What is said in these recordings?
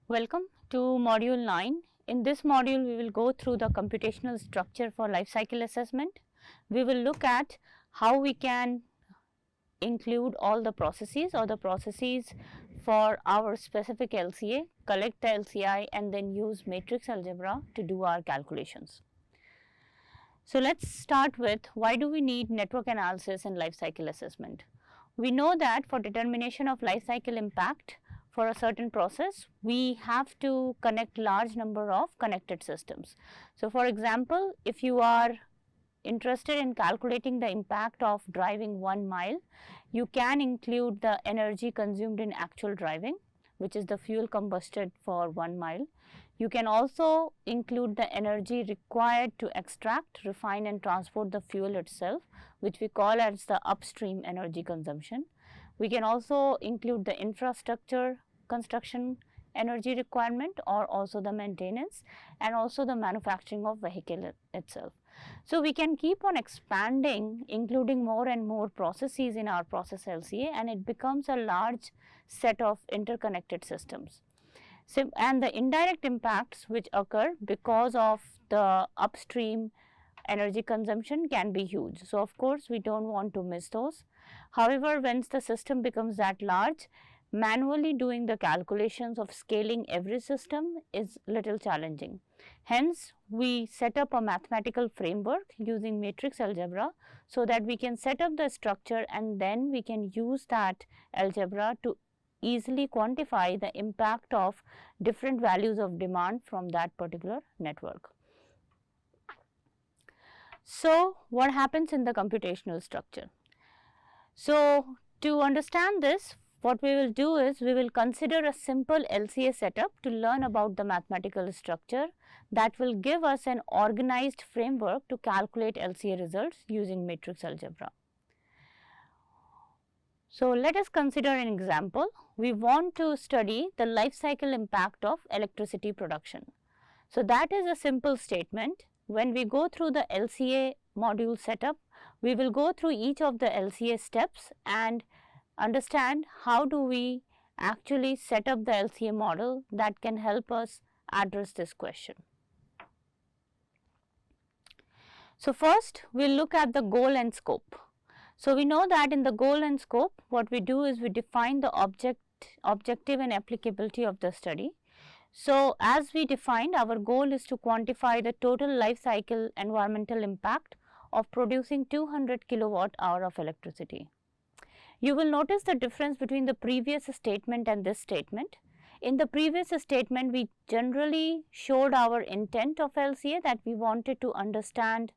Welcome to module 9. In this module, we will go through the computational structure for life cycle assessment. We will look at how we can include all the processes or the processes for our specific LCA, collect the LCI and then use matrix algebra to do our calculations. So, let us start with why do we need network analysis and life cycle assessment. We know that for determination of life cycle impact, for a certain process, we have to connect large number of connected systems. So, for example, if you are interested in calculating the impact of driving 1 mile, you can include the energy consumed in actual driving, which is the fuel combusted for 1 mile. You can also include the energy required to extract, refine and transport the fuel itself, which we call as the upstream energy consumption. We can also include the infrastructure construction energy requirement or also the maintenance and also the manufacturing of vehicle itself. So, we can keep on expanding, including more and more processes in our process LCA, and it becomes a large set of interconnected systems. So, and the indirect impacts which occur because of the upstream energy consumption can be huge. So, of course, we do not want to miss those. However, once the system becomes that large, manually doing the calculations of scaling every system is little challenging. Hence, we set up a mathematical framework using matrix algebra so that we can set up the structure and then we can use that algebra to easily quantify the impact of different values of demand from that particular network. So, what happens in the computational structure? So, to understand this, what we will do is we will consider a simple LCA setup to learn about the mathematical structure that will give us an organized framework to calculate LCA results using matrix algebra. So, let us consider an example. We want to study the life cycle impact of electricity production. So, that is a simple statement. When we go through the LCA module setup, we will go through each of the LCA steps and understand how do we actually set up the LCA model that can help us address this question. So, first we will look at the goal and scope. So, we know that in the goal and scope, what we do is we define the objective and applicability of the study. So, as we defined, our goal is to quantify the total life cycle environmental impact of producing 200 kilowatt hour of electricity. You will notice the difference between the previous statement and this statement. In the previous statement, we generally showed our intent of LCA, that we wanted to understand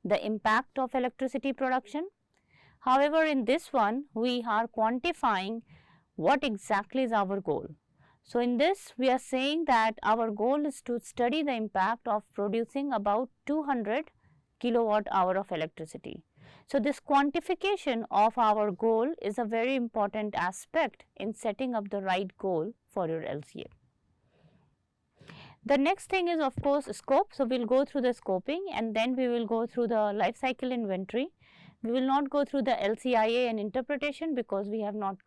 the impact of electricity production. However, in this one, we are quantifying what exactly is our goal. So, in this we are saying that our goal is to study the impact of producing about 200 kilowatt hour of electricity. So, this quantification of our goal is a very important aspect in setting up the right goal for your LCA. The next thing is of course scope. So, we will go through the scoping and then we will go through the life cycle inventory. We will not go through the LCIA and interpretation because we have not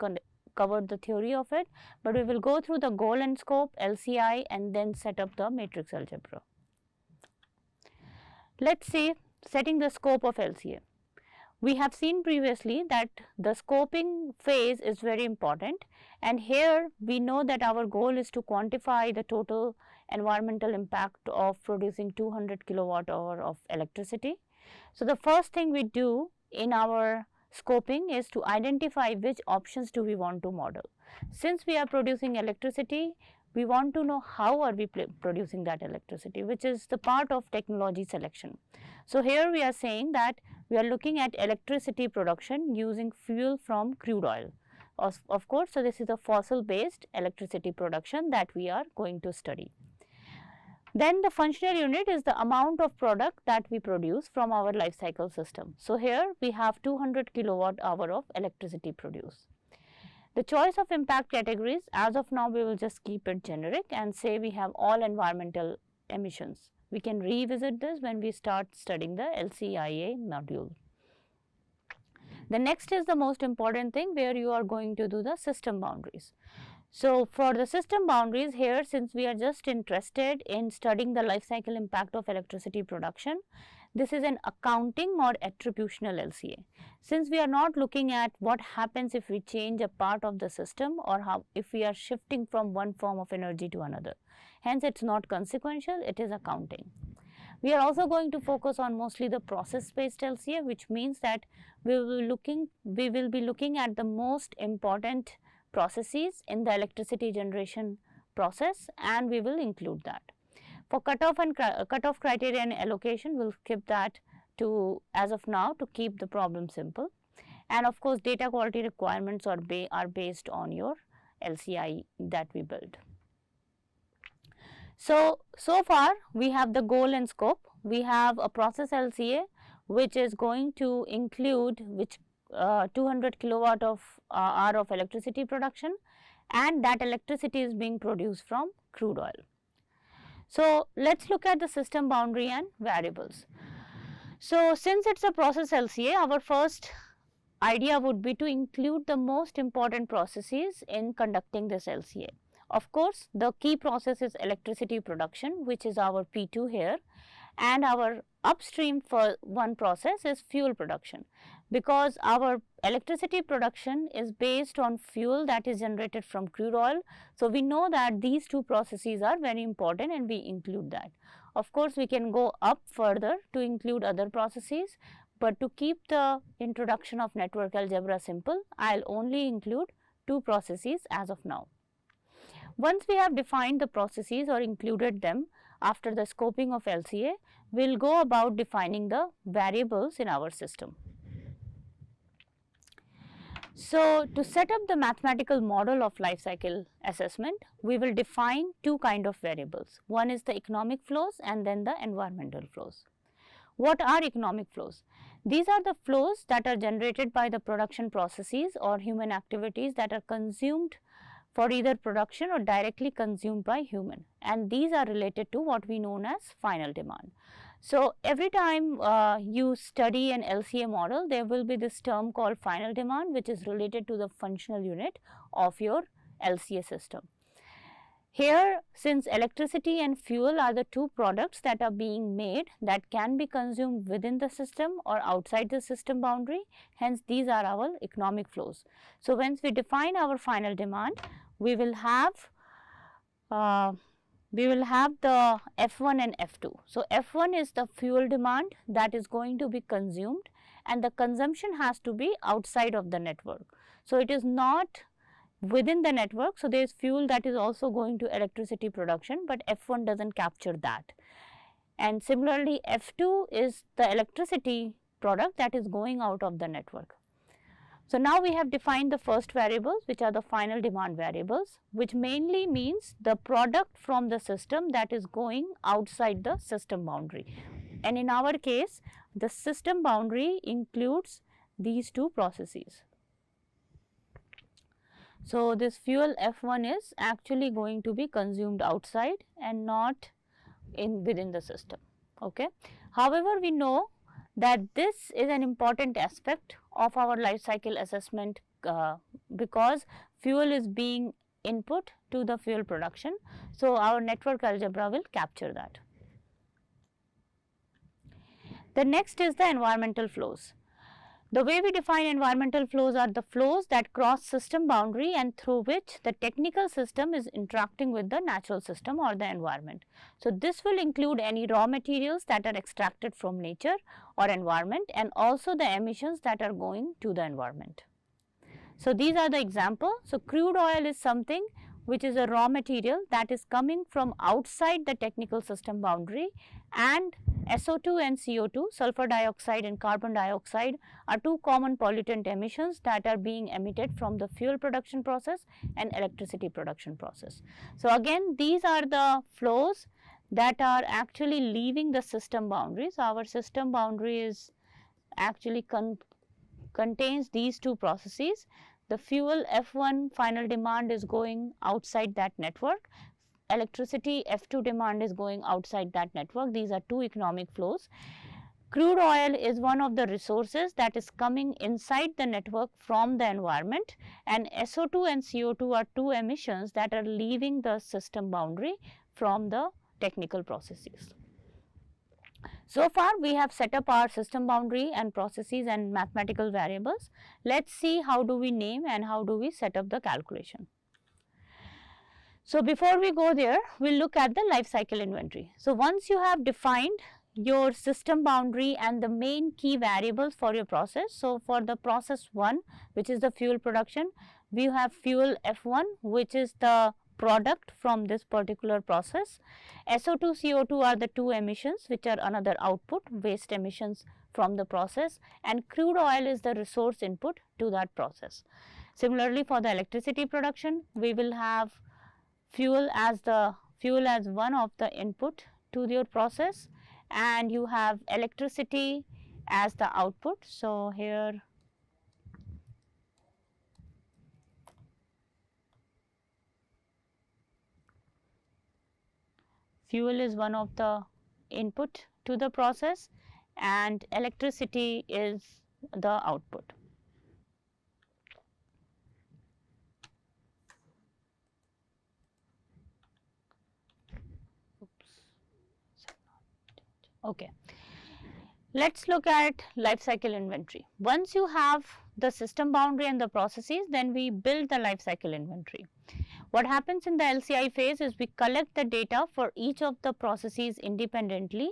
covered the theory of it, but we will go through the goal and scope, LCI and then set up the matrix algebra. Let us see setting the scope of LCA. We have seen previously that the scoping phase is very important, and here we know that our goal is to quantify the total environmental impact of producing 200 kilowatt hour of electricity. So, the first thing we do in our scoping is to identify which options do we want to model. Since we are producing electricity, we want to know how are we producing that electricity, which is the part of technology selection. So, here we are saying that we are looking at electricity production using fuel from crude oil. Of course, so this is a fossil based electricity production that we are going to study. Then the functional unit is the amount of product that we produce from our life cycle system. So, here we have 200 kilowatt hour of electricity produced. The choice of impact categories, as of now we will just keep it generic and say we have all environmental emissions. We can revisit this when we start studying the LCIA module. The next is the most important thing where you are going to do the system boundaries. So, for the system boundaries here, since we are just interested in studying the life cycle impact of electricity production, this is an accounting or attributional LCA. Since we are not looking at what happens if we change a part of the system or how if we are shifting from one form of energy to another. Hence, it is not consequential, it is accounting. We are also going to focus on mostly the process based LCA, which means that we will be looking at the most important processes in the electricity generation process, and we will include that. For cutoff and cutoff criteria and allocation, we will skip that to as of now to keep the problem simple. And of course, data quality requirements are based on your LCI that we build. So far we have the goal and scope. We have a process LCA which is going to include 200 kilowatt of hour of electricity production, and that electricity is being produced from crude oil. So let's look at the system boundary and variables. So since it's a process LCA, our first idea would be to include the most important processes in conducting this LCA. Of course, the key process is electricity production, which is our P2 here, and our upstream for one process is fuel production, because our electricity production is based on fuel that is generated from crude oil. So, we know that these two processes are very important and we include that. Of course, we can go up further to include other processes, but to keep the introduction of network algebra simple, I will only include two processes as of now. Once we have defined the processes or included them after the scoping of LCA, we will go about defining the variables in our system. So, to set up the mathematical model of life cycle assessment, we will define two kind of variables. One is the economic flows and then the environmental flows. What are economic flows? These are the flows that are generated by the production processes or human activities that are consumed for either production or directly consumed by human, and these are related to what we know as final demand. So, every time you study an LCA model, there will be this term called final demand, which is related to the functional unit of your LCA system. Here, since electricity and fuel are the two products that are being made that can be consumed within the system or outside the system boundary, hence these are our economic flows. So, once we define our final demand, we will have the F1 and F2. So, F1 is the fuel demand that is going to be consumed, and the consumption has to be outside of the network. So, it is not within the network. So, there is fuel that is also going to electricity production, but F1 does not capture that. And similarly, F2 is the electricity product that is going out of the network. So, now we have defined the first variables, which are the final demand variables, which mainly means the product from the system that is going outside the system boundary. And in our case, the system boundary includes these two processes. So, this fuel F1 is actually going to be consumed outside and not within the system. Okay. However, we know that this is an important aspect of our life cycle assessment because fuel is being input to the fuel production. So, our network algebra will capture that. The next is the environmental flows. The way we define environmental flows are the flows that cross system boundary and through which the technical system is interacting with the natural system or the environment. So, this will include any raw materials that are extracted from nature or environment, and also the emissions that are going to the environment. So, these are the examples. So, crude oil is something which is a raw material that is coming from outside the technical system boundary, and SO2 and CO2, sulfur dioxide and carbon dioxide, are two common pollutant emissions that are being emitted from the fuel production process and electricity production process. So, again these are the flows that are actually leaving the system boundaries. Our system boundary is actually contains these two processes. The fuel F1 final demand is going outside that network, electricity F2 demand is going outside that network. These are two economic flows. Crude oil is one of the resources that is coming inside the network from the environment, and SO2 and CO2 are two emissions that are leaving the system boundary from the technical processes. So far we have set up our system boundary and processes and mathematical variables. Let's see how do we name and how do we set up the calculation. So before we go there, we'll look at the life cycle inventory. So once you have defined your system boundary and the main key variables for your process. So for the process 1, which is the fuel production, we have fuel F1, which is the product from this particular process. SO2, CO2 are the two emissions which are another output, waste emissions from the process, and crude oil is the resource input to that process. Similarly, for the electricity production, we will have fuel as one of the input to your process, and you have electricity as the output. So here fuel is one of the input to the process and electricity is the output. Okay. Let's look at life cycle inventory. Once you have the system boundary and the processes, then we build the life cycle inventory. What happens in the LCI phase is we collect the data for each of the processes independently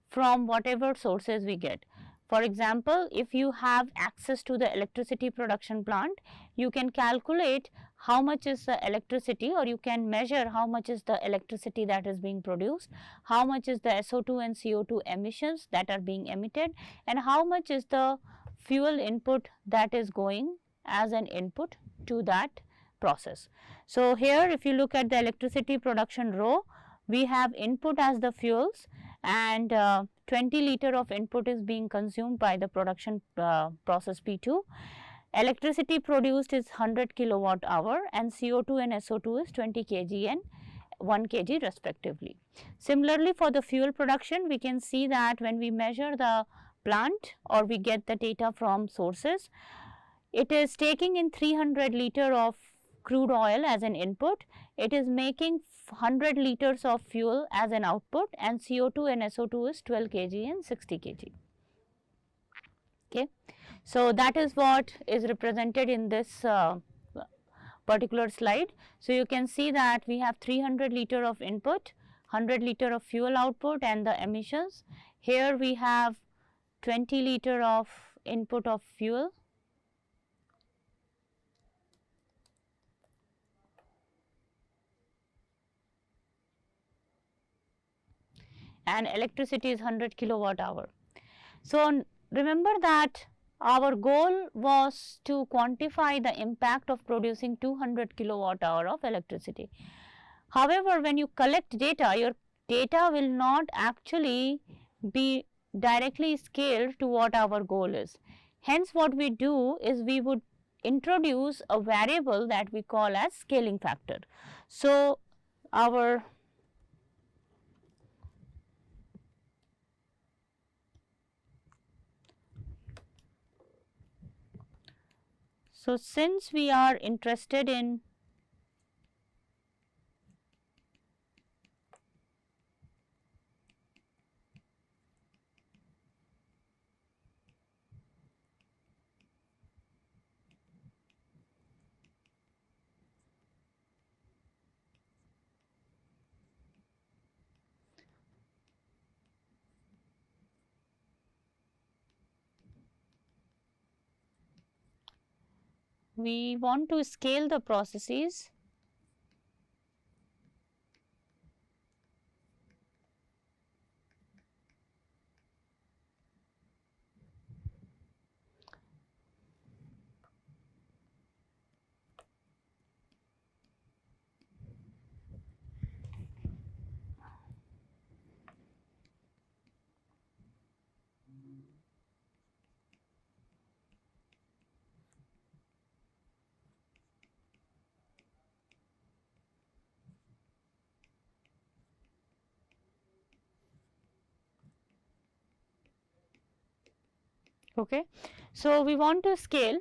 from whatever sources we get. For example, if you have access to the electricity production plant, you can calculate how much is the electricity, or you can measure how much is the electricity that is being produced, how much is the SO2 and CO2 emissions that are being emitted, and how much is the fuel input that is going as an input to that process. So here if you look at the electricity production row, we have input as the fuels, and 20 liter of input is being consumed by the production process P2. Electricity produced is 100 kilowatt hour, and CO2 and SO2 is 20 kg and 1 kg respectively. Similarly, for the fuel production, we can see that when we measure the plant or we get the data from sources, it is taking in 300 liter of crude oil as an input, it is making 100 liters of fuel as an output, and CO2 and SO2 is 12 kg and 60 kg. Okay. So that is what is represented in this particular slide. So you can see that we have 300 liter of input, 100 liter of fuel output, and the emissions. Here we have 20 liter of input of fuel, and electricity is 100 kilowatt hour. So remember that our goal was to quantify the impact of producing 200 kilowatt hour of electricity. However, when you collect data, your data will not actually be directly scaled to what our goal is. Hence, what we do is we would introduce a variable that we call as scaling factor. So since we are interested in we want to scale the processes Okay. So, we want to scale.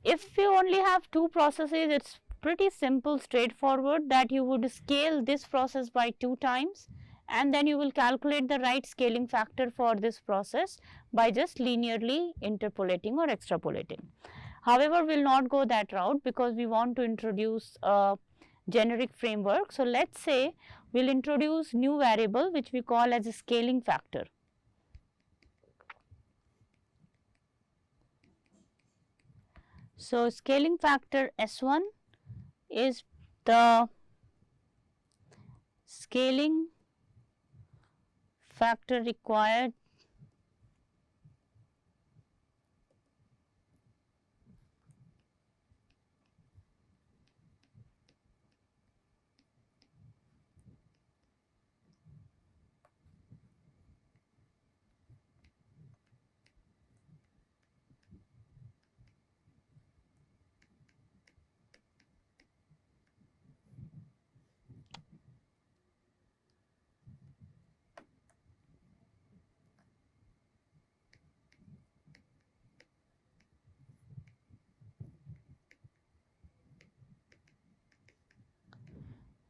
If you only have two processes, it's pretty simple, straightforward, that you would scale this process by 2 times, and then you will calculate the right scaling factor for this process by just linearly interpolating or extrapolating. However, we will not go that route because we want to introduce a generic framework. So, let us say we will introduce new variable which we call as a scaling factor. So, scaling factor S1 is the scaling factor required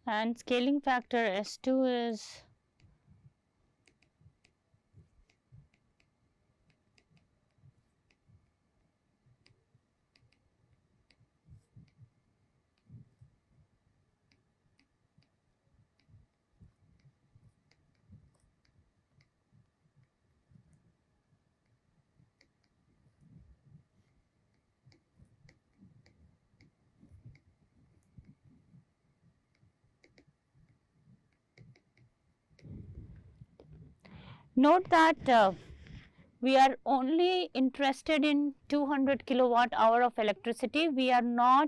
and scaling factor S2 is note that we are only interested in 200 kilowatt hour of electricity. We are not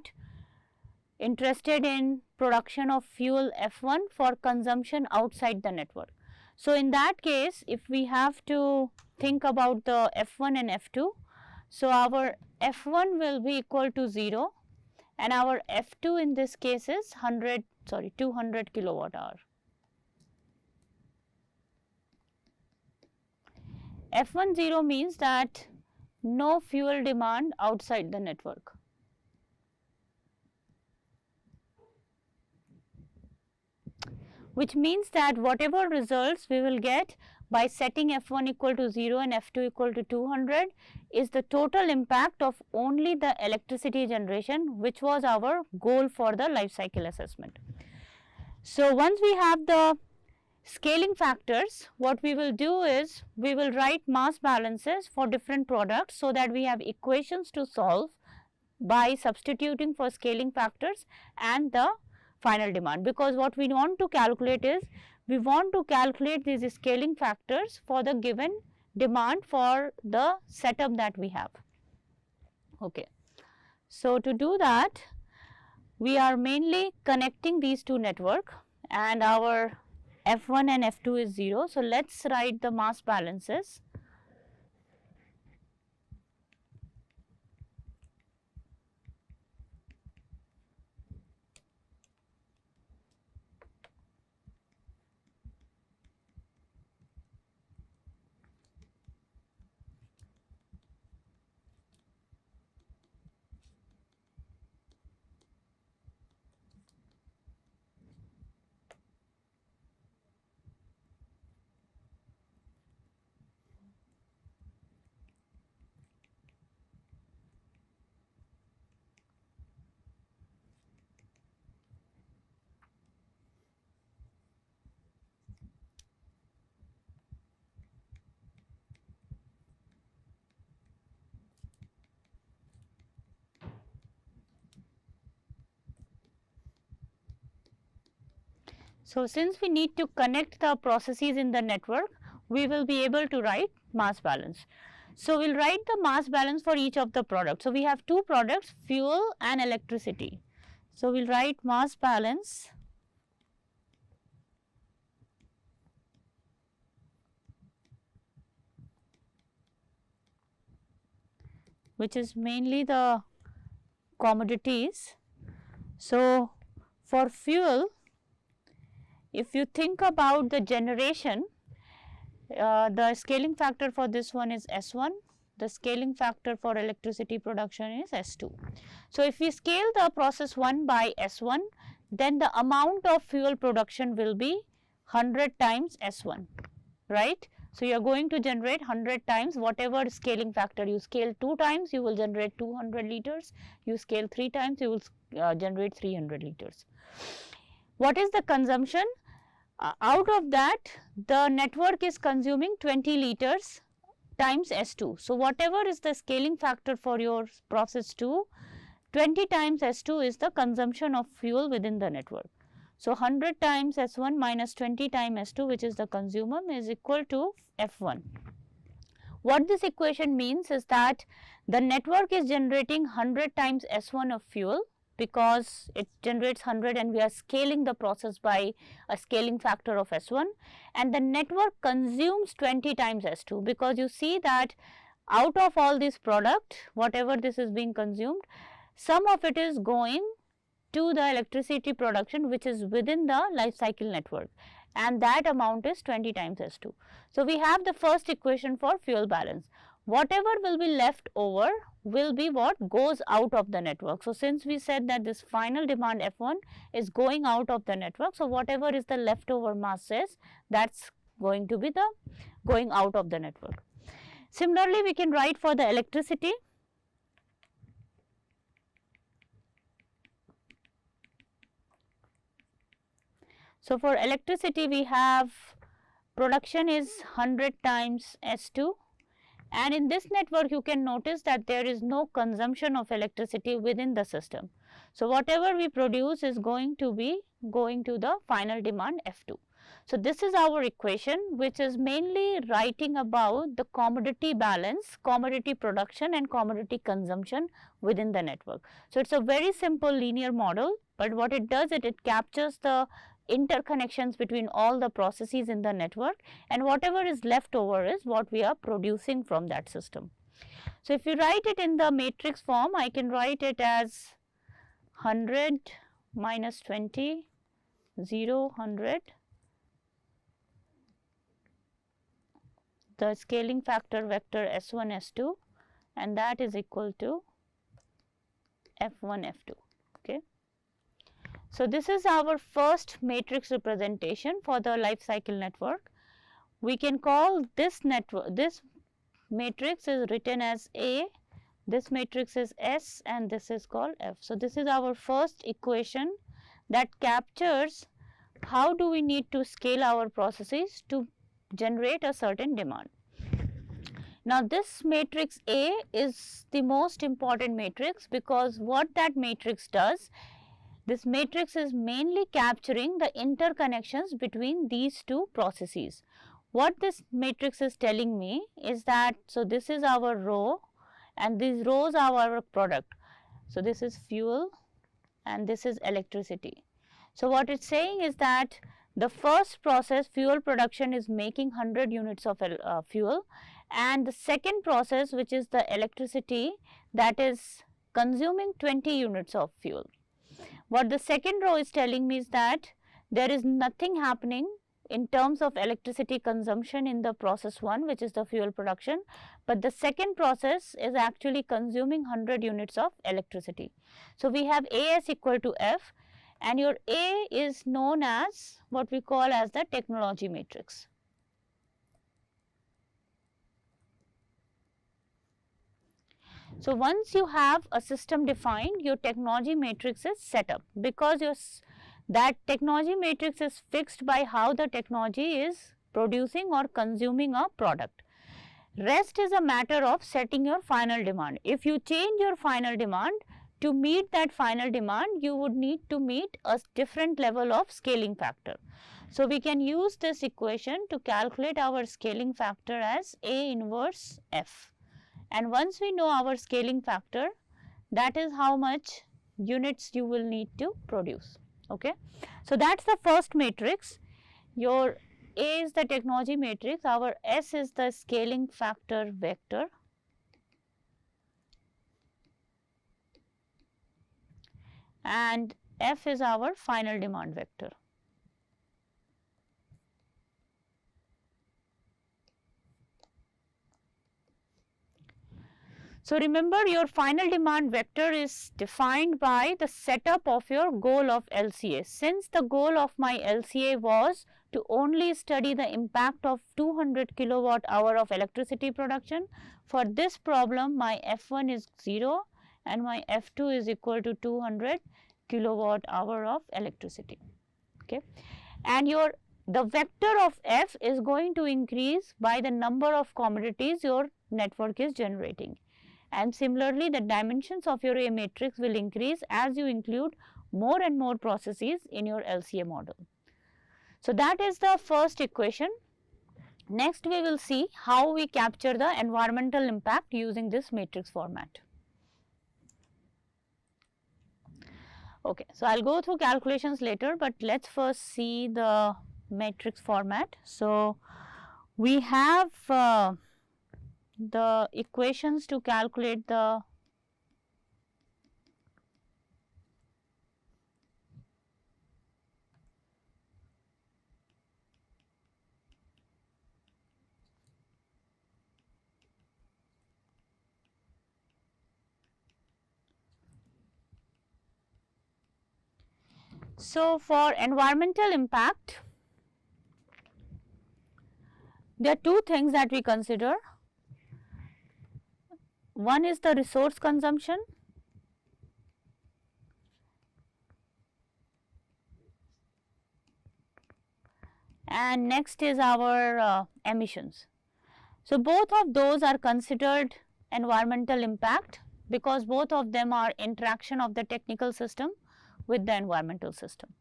interested in production of fuel F1 for consumption outside the network. So, in that case, if we have to think about the F1 and F2, so our F1 will be equal to 0 and our F2 in this case is 200 kilowatt hour. F1 0 means that no fuel demand outside the network. Which means that whatever results we will get by setting F1 equal to 0 and F2 equal to 200 is the total impact of only the electricity generation, which was our goal for the life cycle assessment. So, once we have the scaling factors, what we will do is we will write mass balances for different products so that we have equations to solve by substituting for scaling factors and the final demand, because what we want to calculate is we want to calculate these scaling factors for the given demand for the setup that we have. Okay. So, to do that we are mainly connecting these two network and our F1 and F2 is 0. So, let us write the mass balances. So, since we need to connect the processes in the network, we will be able to write mass balance. So, we will write the mass balance for each of the products. So, we have two products, fuel and electricity. So, we will write mass balance which is mainly the commodities. So, for fuel, if you think about the generation, the scaling factor for this one is S1 the scaling factor for electricity production is S2. So, if we scale the process 1 by S1, then the amount of fuel production will be 100 times S1, right. So, you are going to generate 100 times whatever scaling factor. You scale 2 times, you will generate 200 liters. You scale 3 times, you will generate 300 liters. What is the consumption? Out of that, the network is consuming 20 liters times S2. So, whatever is the scaling factor for your process 2, 20 times S2 is the consumption of fuel within the network. So, 100 times S1 minus 20 times S2, which is the consumer, is equal to F1. What this equation means is that the network is generating 100 times S1 of fuel, because it generates 100 and we are scaling the process by a scaling factor of S1, and the network consumes 20 times S2, because you see that out of all this product, whatever this is being consumed, some of it is going to the electricity production which is within the life cycle network, and that amount is 20 times S2. So, we have the first equation for fuel balance. Whatever will be left over will be what goes out of the network. So, since we said that this final demand F1 is going out of the network, so whatever is the leftover mass is, that is going to be the going out of the network. Similarly, we can write for the electricity. So, for electricity we have production is 100 times S2. And in this network, you can notice that there is no consumption of electricity within the system. So, whatever we produce is going to be going to the final demand F2. So, this is our equation, which is mainly writing about the commodity balance, commodity production and commodity consumption within the network. So, it is a very simple linear model, but what it does, it captures the interconnections between all the processes in the network, and whatever is left over is what we are producing from that system. So, if you write it in the matrix form, I can write it as 100 minus 20, 0, 100, the scaling factor vector S1, S2, and that is equal to F1, F2. Okay. So, this is our first matrix representation for the life cycle network. We can call this network, this matrix is written as A, this matrix is S, and this is called F. So, this is our first equation that captures how do we need to scale our processes to generate a certain demand. Now, this matrix A is the most important matrix, because what that matrix does, this matrix is mainly capturing the interconnections between these two processes. What this matrix is telling me is that, so this is our row and these rows are our product. So, this is fuel and this is electricity. So, what it is saying is that the first process, fuel production, is making 100 units of fuel, and the second process, which is the electricity, that is consuming 20 units of fuel. What the second row is telling me is that there is nothing happening in terms of electricity consumption in the process 1, which is the fuel production, but the second process is actually consuming 100 units of electricity. So, we have AS equal to F, and your A is known as what we call as the technology matrix. So, once you have a system defined, your technology matrix is set up, because that technology matrix is fixed by how the technology is producing or consuming a product. Rest is a matter of setting your final demand. If you change your final demand, to meet that final demand, you would need to meet a different level of scaling factor. So, we can use this equation to calculate our scaling factor as A inverse F. And once we know our scaling factor, that is how much units you will need to produce. Okay. So, that is the first matrix. Your A is the technology matrix, our S is the scaling factor vector, and F is our final demand vector. So remember, your final demand vector is defined by the setup of your goal of LCA. Since the goal of my LCA was to only study the impact of 200 kilowatt hour of electricity production, for this problem my F1 is 0 and my F2 is equal to 200 kilowatt hour of electricity. Okay. And the vector of F is going to increase by the number of commodities your network is generating. And similarly, the dimensions of your A matrix will increase as you include more and more processes in your LCA model. So that is the first equation. Next, we will see how we capture the environmental impact using this matrix format. Okay, so I'll go through calculations later, but let's first see the matrix format. So we have the equations to calculate the So for environmental impact, there are two things that we consider. One is the resource consumption and next is our emissions. So both of those are considered environmental impact because both of them are interaction of the technical system with the environmental system.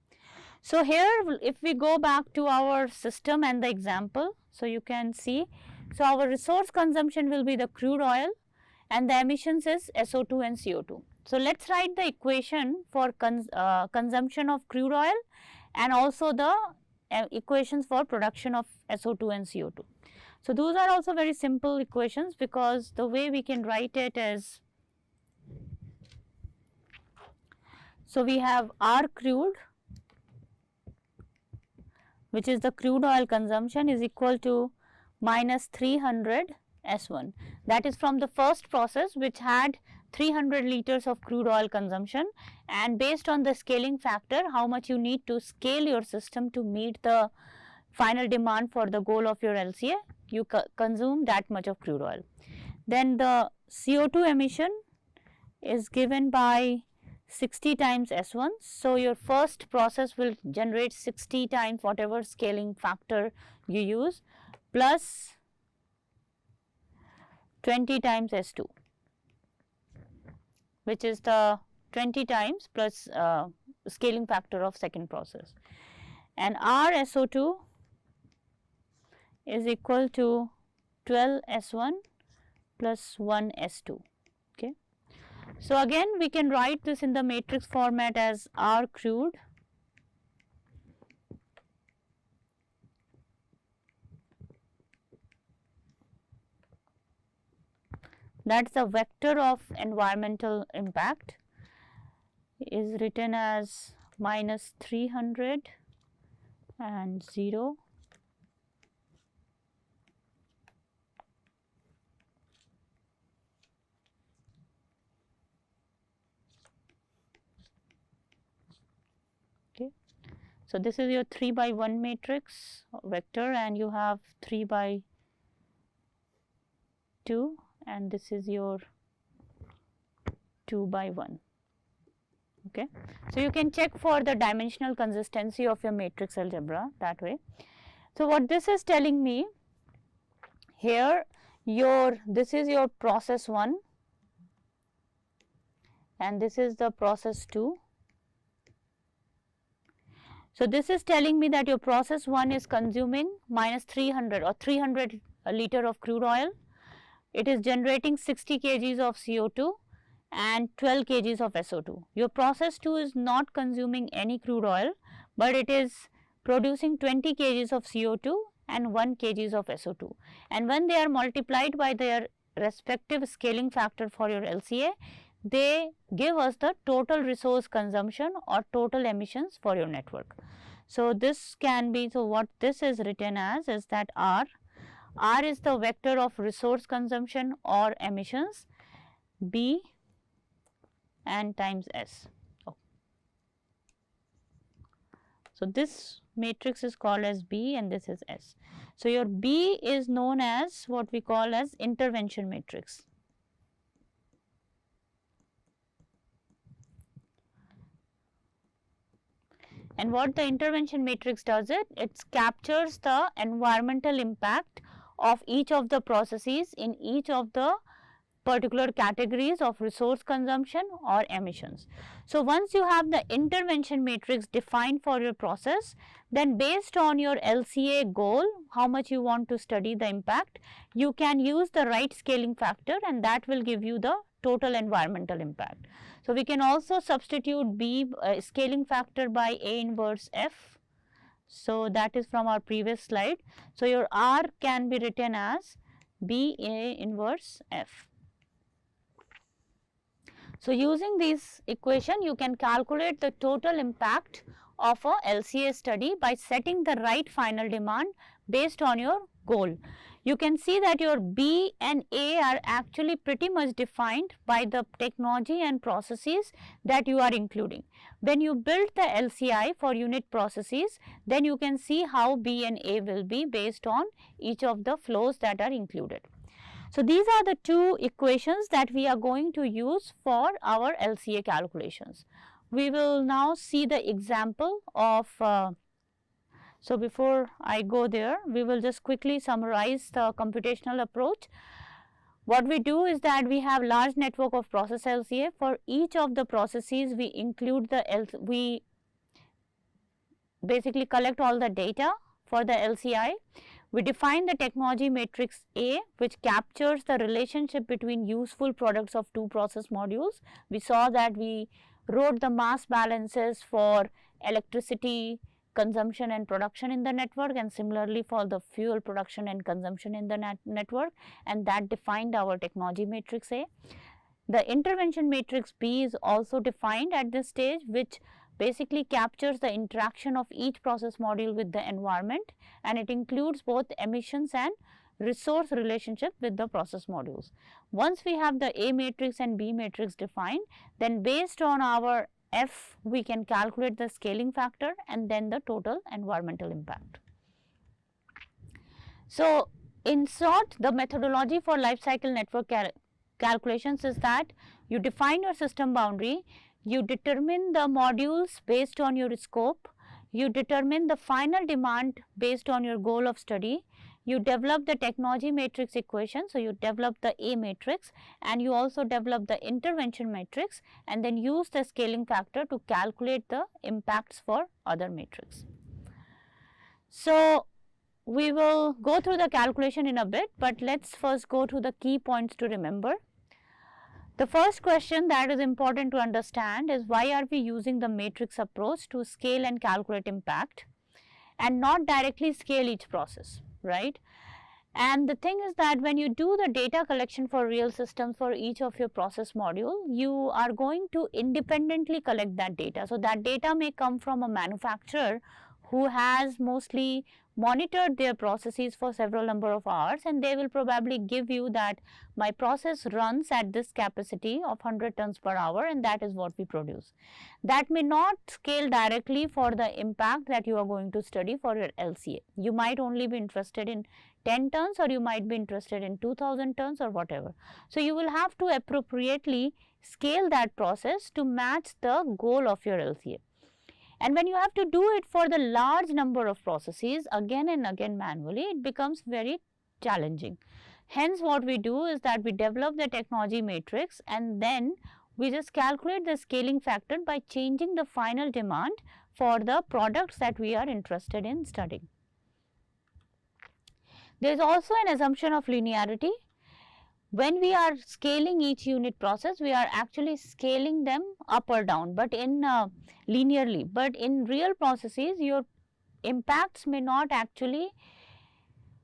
So here if we go back to our system and the example, so you can see, so our resource consumption will be the crude oil and the emissions is SO2 and CO2. So let's write the equation for consumption of crude oil and also the equations for production of SO2 and CO2. So those are also very simple equations because the way we can write it is, so we have R crude, which is the crude oil consumption, is equal to minus 300 S1. That is from the first process which had 300 liters of crude oil consumption, and based on the scaling factor, how much you need to scale your system to meet the final demand for the goal of your LCA, you consume that much of crude oil. Then the CO2 emission is given by 60 times S1. So your first process will generate 60 times whatever scaling factor you use plus 20 times S2, which is the 20 times plus scaling factor of second process, and R SO2 is equal to 12 S1 plus 1 S2. Okay. So again we can write this in the matrix format as R crude that's the vector of environmental impact is written as minus 300 and 0 . Okay. So this is your 3 by 1 matrix vector and you have 3 by 2 and this is your 2 by 1. Okay. So you can check for the dimensional consistency of your matrix algebra that way. So what this is telling me here, this is your process 1 and this is the process 2. So this is telling me that your process 1 is consuming minus 300 or 300 liter of crude oil. It is generating 60 kgs of CO2 and 12 kgs of SO2. Your process 2 is not consuming any crude oil, but it is producing 20 kgs of CO2 and 1 kgs of SO2. And when they are multiplied by their respective scaling factor for your LCA, they give us the total resource consumption or total emissions for your network. So this can be, so what this is written as is that R is the vector of resource consumption or emissions B and times S. So, this matrix is called as B and this is S. So, your B is known as what we call as intervention matrix. And what the intervention matrix does it captures the environmental impact of each of the processes in each of the particular categories of resource consumption or emissions. So, once you have the intervention matrix defined for your process, then based on your LCA goal, how much you want to study the impact, you can use the right scaling factor and that will give you the total environmental impact. So, we can also substitute B scaling factor by A inverse F. So, that is from our previous slide. So, your R can be written as B A inverse F. So, using this equation you can calculate the total impact of a LCA study by setting the right final demand based on your goal. You can see that your B and A are actually pretty much defined by the technology and processes that you are including. When you build the LCI for unit processes, then you can see how B and A will be based on each of the flows that are included. So, these are the two equations that we are going to use for our LCA calculations. We will now see the example of, so before I go there, we will just quickly summarize the computational approach. What we do is that we have large network of process LCA. For each of the processes, we include we basically collect all the data for the LCI. We define the technology matrix A, which captures the relationship between useful products of two process modules. We saw that we wrote the mass balances for electricity consumption and production in the network, and similarly for the fuel production and consumption in the network, and that defined our technology matrix A. The intervention matrix B is also defined at this stage, which basically captures the interaction of each process module with the environment, and it includes both emissions and resource relationship with the process modules. Once we have the A matrix and B matrix defined, then based on our F we can calculate the scaling factor and then the total environmental impact. So, in short, the methodology for life cycle network calculations is that you define your system boundary, you determine the modules based on your scope, you determine the final demand based on your goal of study, you develop the technology matrix equation. So, you develop the A matrix and you also develop the intervention matrix and then use the scaling factor to calculate the impacts for other matrix. So, we will go through the calculation in a bit, but let us first go through the key points to remember. The first question that is important to understand is why are we using the matrix approach to scale and calculate impact and not directly scale each process, right? And the thing is that when you do the data collection for real systems for each of your process module, you are going to independently collect that data. So, that data may come from a manufacturer who has mostly monitored their processes for several number of hours, and they will probably give you that my process runs at this capacity of 100 tons per hour and that is what we produce. That may not scale directly for the impact that you are going to study for your LCA. You might only be interested in 10 tons or you might be interested in 2000 tons or whatever. So, you will have to appropriately scale that process to match the goal of your LCA. And when you have to do it for the large number of processes again and again manually, it becomes very challenging. Hence, what we do is that we develop the technology matrix and then we just calculate the scaling factor by changing the final demand for the products that we are interested in studying. There is also an assumption of linearity. When we are scaling each unit process, we are actually scaling them up or down, but in linearly. But in real processes, your impacts may not actually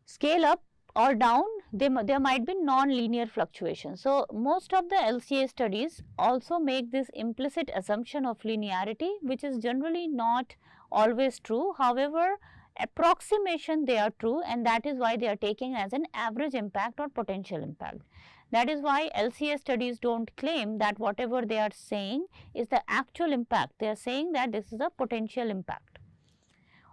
scale up or down. There might be non-linear fluctuations. So, most of the LCA studies also make this implicit assumption of linearity, which is generally not always true. However, approximation they are true, and that is why they are taken as an average impact or potential impact. That is why LCA studies don't claim that whatever they are saying is the actual impact. They are saying that this is a potential impact.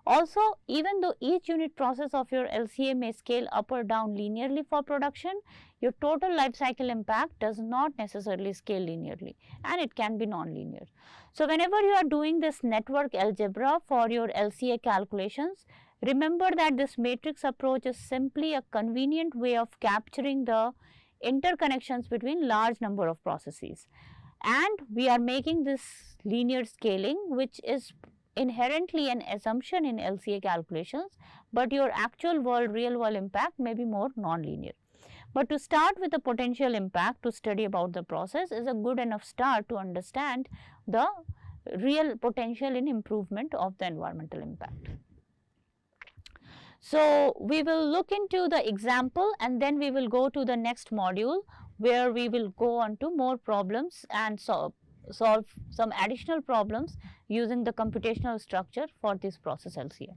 Also, even though each unit process of your LCA may scale up or down linearly for production, your total life cycle impact does not necessarily scale linearly, and it can be non-linear. So, whenever you are doing this network algebra for your LCA calculations, remember that this matrix approach is simply a convenient way of capturing the interconnections between large number of processes, and we are making this linear scaling, which is inherently an assumption in LCA calculations, but your actual world, real world impact may be more non-linear. But to start with the potential impact to study about the process is a good enough start to understand the real potential in improvement of the environmental impact. So, we will look into the example and then we will go to the next module where we will go on to more problems and solve some additional problems using the computational structure for this process LCA.